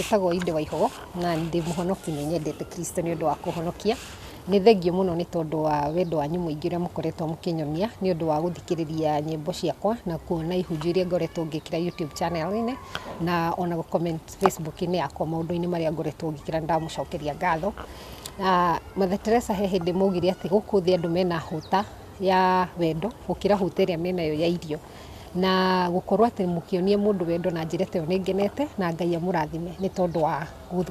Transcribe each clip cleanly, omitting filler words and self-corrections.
njĩtagwo Inde Waihogo na ndĩ mũhonoki nĩ nyendete Kristo nĩ ũndũ wa kũhonokia. Nĩ thengio mũno nĩ tondũ wa wendo wanyu mũingĩ ũrĩa mũkoretwo mũkĩnyonia nĩ ũndũ wa gũthikĩrĩria nyĩmbo ciakwa na kuona ihunjio iria ngoretwo ngĩkĩra YouTube channel-inĩ na ona comment Facebook-inĩ yakwa maũndũ-inĩ marĩa ngoretwo ngĩkĩra ndamũcokeria ngatho. Mother Teresa he hĩndĩ maugire atĩ gũkũ thĩ andũ mena hũta ya wendo gũkĩra hũta ĩrĩa menayo ya irio, na gũkorwo atĩ mũkĩonia mũndũ wendo na njĩra ĩyo nĩ ngenete na Ngai amũrathime nĩ tondũ wa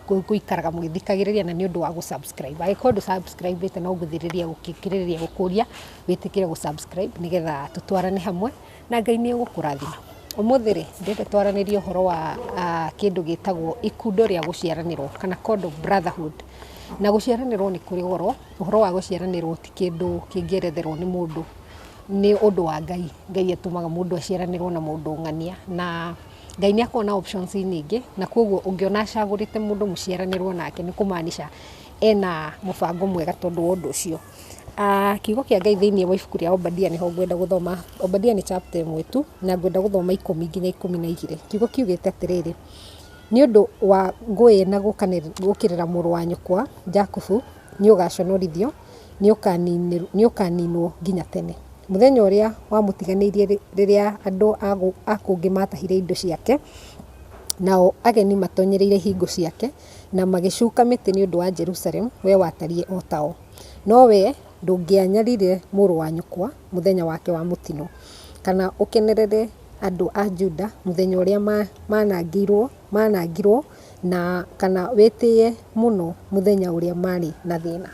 gũikaraga mũgĩthikagĩrĩria na nĩ ũndũ wa gũ subscribe. Angĩkorwo ndũ subscribe no ngũthirĩria gũkĩrĩria gũkũria wĩtĩkĩre gũ subscribe nĩgetha tũtwarane hamwe na Ngai nĩ egũkũrathima. Ũmũthĩ rĩ ndĩrenda twaranĩrie ũhoro wa kĩndũ gĩtagwo ikundo rĩa gũciaranĩrwo kana called brotherhood. Na gũciaranĩrwo nĩ kũrĩ goro, ũhoro wa gũciaranĩrwo ti kĩndũ kĩngĩeretherwo nĩ mũndũ, nĩ ũndũ wa Ngai. Ngai atũmaga mũndũ aciaranĩrwo na mũndũ ng'ania, na Ngai nĩ akoragwo na options nyingĩ, na kwoguo ũngĩona acagũrĩte mũndũ mũciaranĩrwo nake nĩ kũmaanisha ena mũbango mwega tondũ wa ũndũ ũcio. Kiugo kĩa Ngai thĩinĩ wa ibuku rĩa Obadia nĩho ngwenda gũthoma. Obadia nĩ chapter 1 tu na ngwenda gũthoma 10 nginya 12. Kiugo kiugĩte atĩrĩrĩ: nĩ ũndũ wa ngũĩ na gũkĩrĩra mũrũ wa nyũkwa Jakubu nĩ ũgaconorithio, nĩ ũkaninwo nginya tene. Mũthenya ũrĩa wamũtiganĩirie rĩrĩa andũ a kũngĩ matahire indo ciake, nao ageni matonyereire hingo ciake na magĩcuka mĩtĩ nĩ ũndũ wa Jerusalemu, we watariĩ o tao. No we ndũngĩanyarire mũrũ wa nyũkwa mũthenya wake wa mũtino, kana ũkenerere andũ a Juda mũthenya ũrĩa manangirwo, na kana wĩtĩye mũno mũthenya ũrĩa marĩ na thĩna.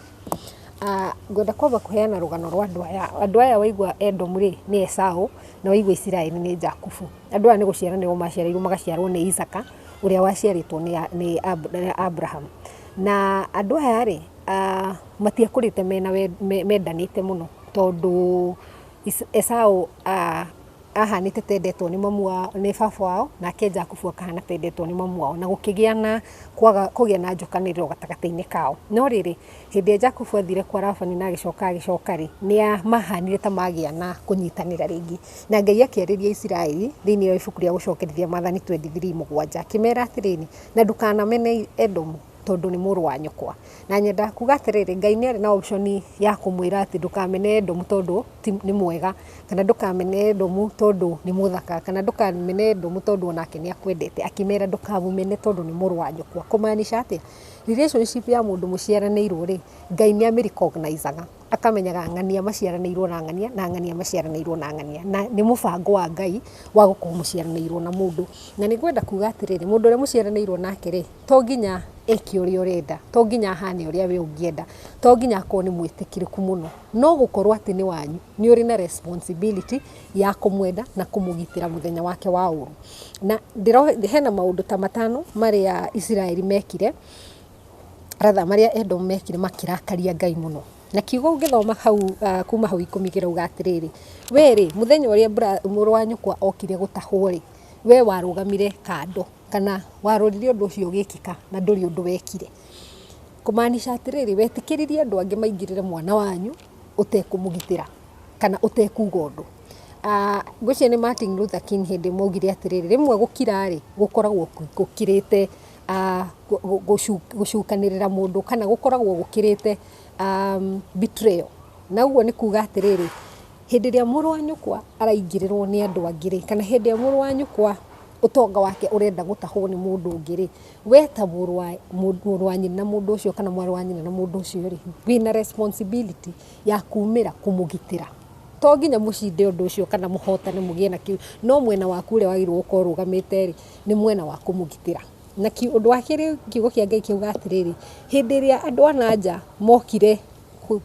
Ngwenda kwamba kũheana rũgano rwa andũ aya. Andũ aya waigua Edomu rĩ nĩ Esau, na waigua Isiraeli nĩ Jakubu. Andũ aya nĩ gũciaranĩrwo maciarĩirwo magaciarwo nĩ Isaka ũrĩa waciarĩtwo nĩ Abraham. Na andũ aya rĩ matiakũrĩte mendanĩte mũno tondũ Esau ahanĩte tendetwo nĩ mamu wao, nĩ baba wao, nake Jakubu akahana tendetwo nĩ mamu wao, na gũkĩgĩa na kũgĩa na njokanĩrĩro gatagatĩ-inĩ kao. No rĩrĩ hĩndĩ Jakubu athire kwa Labani na agĩcoka rĩ nĩ mahanire ta magĩa na kũnyitanĩra rĩngĩ, na Ngai akĩarĩria Isiraeli thĩinĩ wa ibuku rĩa gũcokerithia Maathani 23:7 akĩmera atĩrĩrĩ: na ndũkanamene Edomu tondũ nĩ mũrũ wa nyũkwa. Na nyenda kuga atĩrĩrĩ, Ngai nĩ arĩ na option ya kũmwĩra atĩ ndũkamene Edomu tondũ nĩ mwega, kana ndũkamene Edomu tondũ nĩ mũthaka, kana ndũkamene Edomu tondũ onake nĩ akwendete, akĩmera ndũkamũmene tondũ nĩ mũrũ wa nyũkwa. Kũmaanisha atĩ relationship ya mũndũ mũciaranĩirwo rĩ, Ngai nĩ amĩrecognize-aga, akamenyaga ng'ania maciaranĩirwo na ng'ania na ng'ania maciaranĩirwo na ng'ania, na nĩ mũbango wa Ngai wa gũkorwo mũciaranĩirwo na mũndũ. Na nĩ ngwenda kuga atĩrĩrĩ, mũndũ ũrĩa mũciaranĩirwo nake rĩ to nginya eke ũrĩa ũrenda, to nginya ahane ũrĩa we ũngĩenda, to nginya akorwo nĩ mwĩtĩkĩrĩku mũno, no gũkorwo atĩ nĩ wanyu nĩ ũrĩ na responsibility ya kũmwenda na kũmũgitĩra mũthenya wake wa ũru. Na hena maũndũ ta 5 marĩa Isiraeli mekire, marĩa Edomu mekire makĩrakaria Ngai mũno. Na kiugo ũngĩthoma hau kuma hau 10 kĩrauga atĩrĩrĩ: we rĩ mũthenya ũrĩa mũrũ wa nyũkwa okire gũtahwo rĩ, we warũgamire kando, kana warorire ũndũ ũcio ũgĩkĩka na ndũrĩ ũndũ wekire. Kũmaanisha atĩrĩrĩ, wetĩkĩririe andũ angĩ maingĩrĩre mwana wanyu ũtekũmũgitĩra kana ũtekuga ũndũ. Ngwĩciria nĩ Martin Luther King hĩndĩ maugire atĩrĩrĩ, rĩmwe gũkira rĩ gũkoragwo gũkirĩte gũcukanĩrĩra mũndũ, kana gũkoragwo gũkirĩte betrayal. Na ũguo nĩ kuga atĩrĩrĩ, hĩndĩ ĩrĩa mũrũ wa nyũkwa araingĩrĩrwo nĩ andũ angĩ rĩ, kana hĩndĩ ĩrĩa mũrũ wa nyũkwa ũtonga wake ũrenda gũtahwo nĩ mũndũ ũngĩ rĩ, we ta mũrũ wa nyina na mũndũ ũcio, kana mwarĩ wa nyina na mũndũ ũcio rĩ, wĩna responsibility ya kumĩra kũmũgitĩra. To nginya mũcinde ũndũ ũcio kana mũhotane mũgĩe na kĩu, no mwena waku ũrĩa wagĩrĩirwo gũkorwo ũrũgamĩte rĩ nĩ mwena wa kũmũgitĩra. Na ũndũ wa kerĩ kiugo kĩa Ngai kiuga atĩrĩrĩ, hĩndĩ ĩrĩa andũ a nanja mokire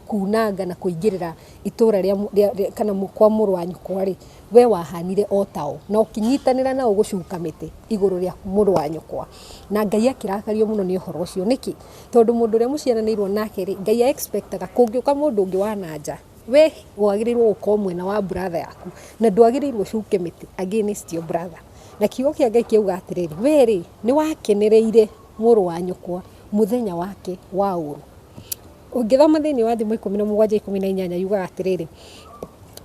kunanga na kũingĩrĩra itũra rĩa kana kwa mũrũ wa nyũkwa rĩ, we wahanire o tao na ũkĩnyitanĩra nao gũcuka mĩtĩ igũrũ rĩa mũrũ wa nyũkwa. Na Ngai akĩrakario mũno nĩ ũhoro ũcio. Nĩkĩ? Tondũ mũndũ ũrĩa mũciaranĩirwo nake rĩ, Ngai expectaga kũngĩũka mũndũ ũngĩ wa nanja, we wagĩrĩirwo gũkorwo mwena wa brother yaku na ndwagĩrĩirwo ũcuke mĩtĩ against your brother. Na kiugo kĩa Ngai kiuga atĩrĩrĩ, we rĩ nĩ wakenereire mũrũ wa nyũkwa mũthenya wake wa ũru. Ũngĩthoma thĩinĩ wa Thimo 17:18 yugaga atĩrĩrĩ,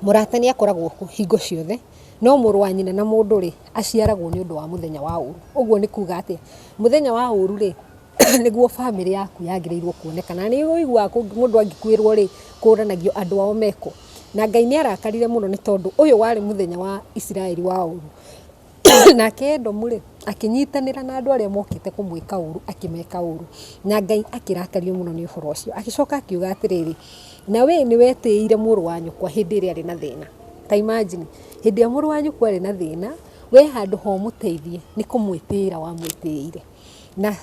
mũrata nĩ akoragwo hingo ciothe no mũrũ wa nyina na mũndũ rĩ aciaragwo nĩ ũndũ wa mũthenya wa ũru. Ũguo nĩ kuga atĩ mũthenya wa ũru rĩ nĩguo family yaku yagĩrĩirwo kuonekana. Nĩ ũiguaga mũndũ angĩkwĩrwo rĩ kũranagio andũ ao meko, na Ngai nĩ arakarire mũno nĩ tondũ ũyũ warĩ mũthenya wa Isiraeli wa ũru nake Edomu rĩ akĩnyitanĩra na andũ arĩa mokĩte kũmwĩka ũru akĩmeka ũru, na Ngai akĩrakario mũno nĩ ũhoro ũcio. Agĩcoka akiuga atĩrĩrĩ, na we nĩ wetĩĩire mũrũ wa nyũkwa hĩndĩ ĩrĩa arĩ na thĩna. Ta imagine hĩndĩ ĩrĩa mũrũ wa nyũkwa arĩ na thĩna, we handũ ha ũmũteithie nĩ kũmwĩtĩĩra wamwĩtĩĩire. Na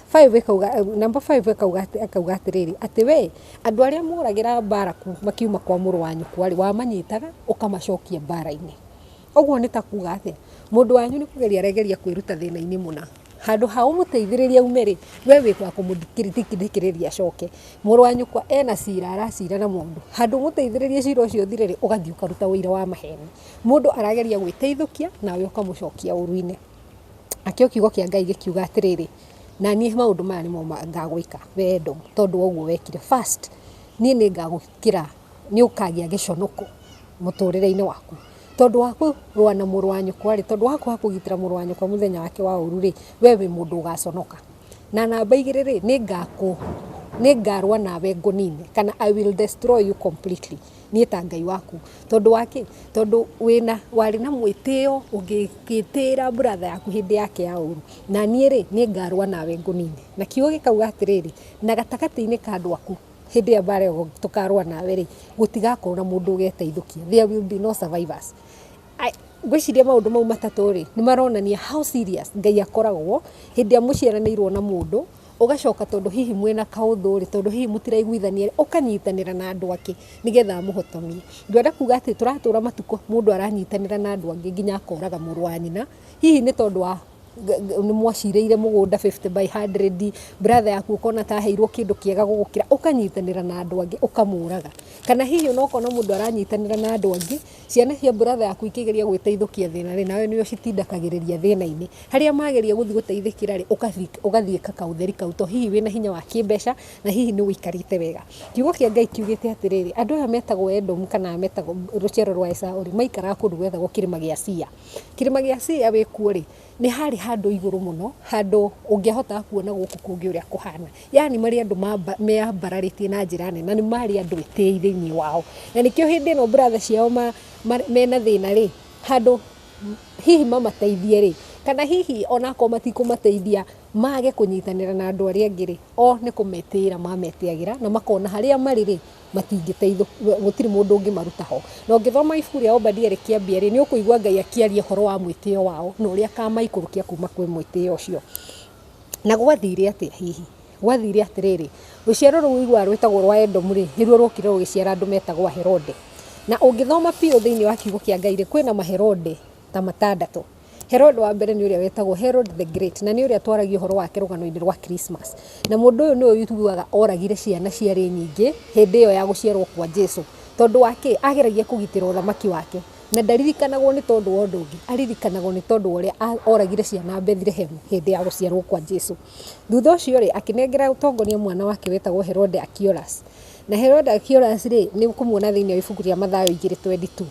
number 5 akauga atĩrĩrĩ atĩ we andũ arĩa moragĩra mbara makiuma kwa mũrũ wa nyũkwa rĩ wamanyitaga ũkamacokia mbara-inĩ. Ũguo nĩ ta kuga atĩ mũndũ wanyu nĩ kũgeria aregeria kwĩruta thĩna-inĩ mũna, handũ ha ũmũteithĩrĩria ume rĩ we wĩkwa kũmũthikĩrĩria acoke. Mũrũ wa nyũkwa ena cira aracira na mũndũ, handũ ũmũteithĩrĩrie cira ũcio ũthire rĩ ũgathiĩ ũkaruta ũira wa maheni. Mũndũ arageria gwĩteithũkia nawe ũkamũcokia ũru-inĩ. Akĩo kiugo kĩa Ngai gĩkiuga atĩrĩrĩ, na niĩ maũndũ maya nĩmo ngagwĩka we Edomu tondũ ũguo wekire. First niĩ nĩ ngagũkĩra nĩ ũkagĩa gĩconoko mũtũrĩre-inĩ waku tondũ wa kũrũa na mũrũ wa nyũkwa rĩ, tondũ wa kwaga kũgitĩra mũrũ wa nyũkwa mũthenya wake wa ũru rĩ we wĩ mũndũ ũgaconoka. Na namba 2 rĩ nĩ ngarũa nawe ngũnine, kana I will destroy you completely, niĩ ta Ngai waku. Tondũ wake tondũ warĩ na mwĩtĩo ũngĩgĩtĩĩra brother yaku hĩndĩ yake ya ũru, na niĩ rĩ nĩ ngarũa nawe ngũnine. Na kiugo gĩkauga atĩrĩrĩ, na gatagatĩ-inĩ ka andũ aku hĩndĩ ya mbara ĩyo tũkarũa nawe rĩ gũtigakorwo na mũndũ ũgeteithũkia, there will be no survivors. Ngwĩciria maũndũ mau matatũ rĩ nĩ maronania how serious Ngai akoragwo hĩndĩ ĩrĩa mũciaranĩirwo na mũndũ ũgacoka tondũ hihi mwĩna kaũthũ rĩ, tondũ hihi mũtiraiguithania ũkanyitanĩra na andũ angĩ nĩgetha mũhotomie. Ndwenda kuga atĩ tũratũra matukũ mũndũ aranyitanĩra na andũ angĩ nginya akoraga mũrũ wa nyina, hihi nĩ tondũ wa nĩ mwacirĩire mũgũnda 50/100, brother yaku ũkona ta heirwo kĩndũ kĩega gũgũkĩra ũkanyitanĩra na andũ angĩ ũkamũraga. Kana hihi ũnokona mũndũ aranyitanĩra na andũ angĩ, ciana cia brother yaku ikĩgeria gwĩteithũkia thĩna rĩ nawe nĩo citindakagĩrĩria thĩna-inĩ, harĩa mageria gũthiĩ gũteithĩkĩra rĩ ũgathiĩka kautheri kau to hihi wĩna hinya wa kĩmbeca na hihi nĩ wĩikarĩte wega. Kiugo kĩa Ngai kiugĩte atĩrĩrĩ, andũ aya metagwo Edomu kana metagwo rũciaro rwa Esaũ rĩ maikaraga kũndũ gwetagwo kĩrĩma gĩa Sia. Kĩrĩma gĩa Sia wĩkuo rĩ nĩ harĩ handũ igũrũ mũno, handũ ũngĩahota kuona gũkũ kũngĩ ũrĩa kũhana. Yani marĩ andũ meambararĩtie na njĩra nene, na nĩ marĩ andũ etĩi thĩinĩ wao. Na nĩkĩo hĩndĩ ĩno brother ciao mena thĩna rĩ, handũ hihi mamateithie rĩ, kana hihi onakorwo matikũmateithia mage kũnyitanĩra na andũ arĩa angĩ rĩ, o nĩ kũmetĩĩra mametĩagĩra na makona harĩa marĩ rĩ matingĩteithwo, gũtirĩ mũndũ ũngĩmaruta ho. Na ũngĩthoma ibuku rĩa Obadia rĩkĩambia rĩ nĩ ũkũigua Ngai akĩaria ũhoro wa mwĩtĩo wao na ũrĩa akamaikũrũkia kuma kwĩ mwĩtĩo ũcio. Na gwathire atĩa hihi? Gwathire atĩrĩrĩ, rũciaro rũu igua rwĩtagwo rwa Edomu rĩ nĩruo rũkire rũgĩciara andũ metagwo Aherode. Na ũngĩthoma piũ thĩinĩ wa kiugo kĩa Ngai rĩ kwĩna maherode ta 6. Herode wa mbere nĩ ũrĩa wetagwo Herod the Great, na nĩ ũrĩa twaragia ũhoro wake rũgano-inĩ rwa Christmas. Na mũndũ ũyũ nĩwe wĩtuaga oragire ciana ciarĩ nyingĩ hĩndĩ ĩyo ya gũciarwo kwa Jesu. Tondũ wake ageragia kũgitĩra ũthamaki wake. Na ndaririkanagwo nĩ tondũ wa ũndũ ũngĩ, aririkanagwo nĩ tondũ wa ũrĩa oragire ciana Bethlehem hĩndĩ ya gũciarwo kwa Jesu. Thutha ũcio rĩ akĩnengera ũtongoria mwana wake wetagwo Herode Archelaus. Na Herode Archelaus rĩ nĩ kũmuona thĩinĩ wa ibuku rĩa Mathayo 2:22.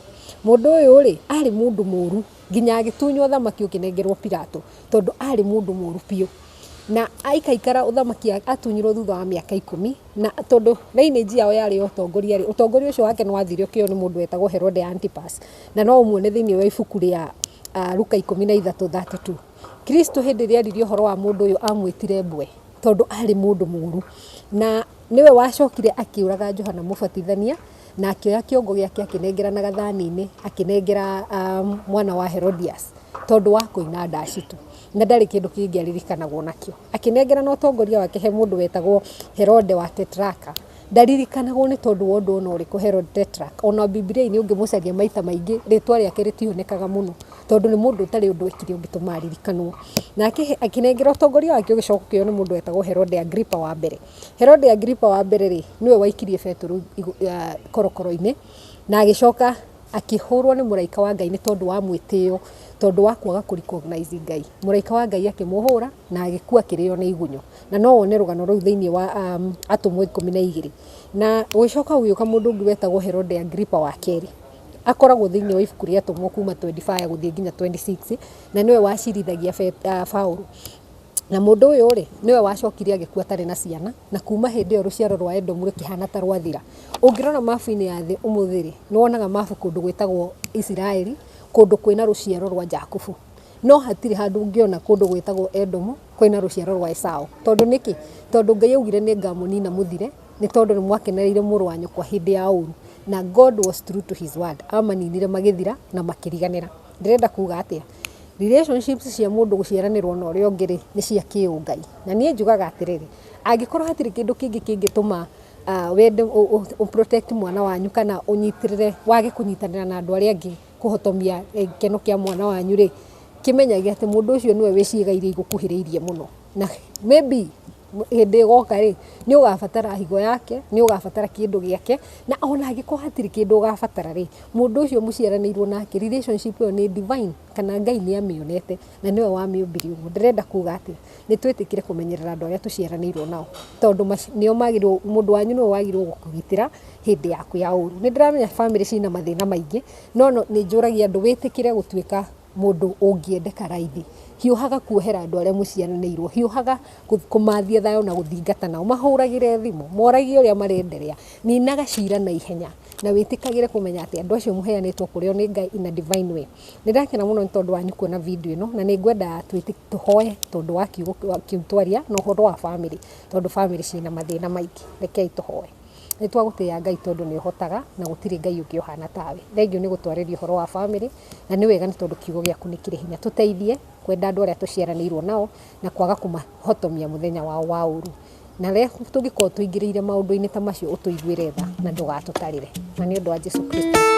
Mũndũ ũyũ rĩ arĩ mũndũ mũũru nginya agĩtunywo ũthamaki ũkĩnengerwo Pilato tondũ arĩ mũndũ mũũru biũ. Na aikaikara ũthamaki atunyirwo thutha wa mĩaka 10, na tondũ lineage yao yarĩ ũtongoria rĩ, ũtongoria ũcio wake nĩ wathirio kĩo nĩ mũndũ wetagwo Herode Antipas. Na no ũmuone thĩinĩ wa ibuku rĩa Luka 13:32. Kristo hĩndĩ ĩrĩa aririo ũhoro wa mũndũ ũyũ amwĩtire mbwe tondũ arĩ mũndũ mũũru, na niwe wacokire akĩũraga Johana Mũbatithania na akĩoya kĩongo gĩake akĩnengera na gathani-inĩ akĩnengera mwana wa Herodias tondũ wa kũina ndaci tu, na ndarĩ kĩndũ kĩngĩ aririkanagwo nakĩo. Akĩnengera na ũtongoria wake he mũndũ wetagwo Herode wa Tetraka. Ndaririkanagwo nĩ tondũ wa ũndũ ona ũrĩkũ Herode Tetrarch. Ona Biblia-inĩ ũngĩmũcaria maita maingĩ rĩtwa rĩake rĩtionekaga mũno tondũ nĩ mũndũ ũtarĩ ũndũ ekire ũngĩtũma aririkanwo. Na akĩnengera ũtongoria wake ũgĩcokio nĩ mũndũ wetagwo Herode Agrippa wa mbere. Herode Agrippa wa mbere rĩ nĩwe waikirie Petro korokoro-inĩ na agĩcoka akĩhũrwo nĩ mũraika wa Ngai nĩ tondũ wa mwĩtĩo, tondũ wa kwaga kũrecognize Ngai. Mũraika wa Ngai akĩmũhũra na agĩkua akĩrĩo nĩ igunyũ. Na no wone rũgano rũu thĩinĩ wa Atũmwo 12. Na gũcoka gũgĩũka mũndũ ũngĩ wetagwo Herode Agrippa wa kerĩ. akoragwo thiini wa ibuku rĩa tũmwo kuma 25 gũthiĩ nginya 26 na niwe wacirithagia Paul na mundu uyu ri niwe wacokire agĩkua atarĩ na ciana na kuma hĩndĩ ĩyo rũciaro rwa Edomu rũkĩhana ta rwathira. Ũngĩrora mabu-inĩ ya thĩ ũmũthĩ rĩ nĩ wonaga mabu kũndũ gwĩtagwo Isiraeli, kũndũ kwĩna rũciaro rwa Jakubu, no hatirĩ handũ ũngĩona kũndũ gwĩtagwo Edomu kwĩna rũciaro rwa Esau. Tondũ nĩkĩ? Tondũ Ngai augire nĩ ngamũnina mũthire, nĩ tondũ nĩ mwakenereire mũrũ wa nyũkwa hĩndĩ ya ũru, na God was true to his word, amaninire magĩthira na makĩriganĩra. Ndĩrenda kuga atĩa? Relationships cia mũndũ gũciaranĩrwo na ũrĩa ũngĩ rĩ nĩ cia kĩũngai, na niĩ njugaga atĩrĩrĩ, angĩkorwo hatirĩ kĩndũ kĩngĩ kĩngĩtũma wende protect mwana wanyu kana ũnyitĩrĩre wage kũnyitanĩra na andũ arĩa angĩ kũhotomia gĩkeno kĩa mwana wanyu rĩ, kĩmenyage atĩ mũndũ ũcio nĩwe wĩciĩgairie igũkuhĩrĩirie mũno, na maybe hĩndĩ ĩgoka rĩ nĩ ũgabatara higo yake, nĩ ũgabatara kĩndũ gĩake, na ona angĩkorwo hatirĩ kĩndũ ũgabatara rĩ, mũndũ ũcio mũciaranĩirwo nake relationship ĩyo nĩ divine, kana Ngai nĩ amĩonete na nĩwe wamĩũmbire ũguo. Ndĩrenda kuga atĩ nĩ twĩtĩkĩre kũmenyerera andũ arĩa tũciaranĩirwo nao, tondũ nĩo magĩrĩirwo, mũndũ wanyu nĩwe wagĩrĩirwo gũkũgitĩra hĩndĩ yaku ya ũru. Nĩ ndĩramenya family cina mathĩna maingĩ, no nĩ njũragia andũ wĩtĩkĩre gũtuĩka mũndũ ũngĩendeka raithi. Hiũhaga kuohera andũ arĩa mũciaranĩirwo, hiũhaga kũmathia thayũ na gũthingata nao, mahũragĩre thimũ, moragie ũrĩa marenderea, ninaga cira na ihenya na wĩtĩkagĩre kũmenya atĩ andũ acio mũheanĩtwo kũrĩo nĩ Ngai in a divine way. Nĩ ndakena mũno nĩ tondũ wanyu kuona video ĩno, na nĩ ngwenda tũhoe tondũ wa kiugo kĩu twaria na ũhoro wa family, tondũ family cina mathĩna maingĩ. Rekei tũhoe. Nĩ twagũtĩĩa Ngai tondũ nĩ ũhotaga na gũtirĩ Ngai ũngĩ ũhana tawe. Thengio nĩ gũtwarĩria ũhoro wa family, na nĩ wega nĩ tondũ kiugo gĩaku nĩ kĩrĩ hinya. Tũteithie kwenda andũ arĩa tũciaranĩirwo nao na kwaga kũmahotomia mũthenya wao wa ũru. Na rĩrĩa tũngĩkorwo tũingĩrĩire maũndũ-inĩ ta macio ũtũiguĩre tha na ndũgatũtarĩre. Na nĩ ũndũ wa Jesũ Kristo.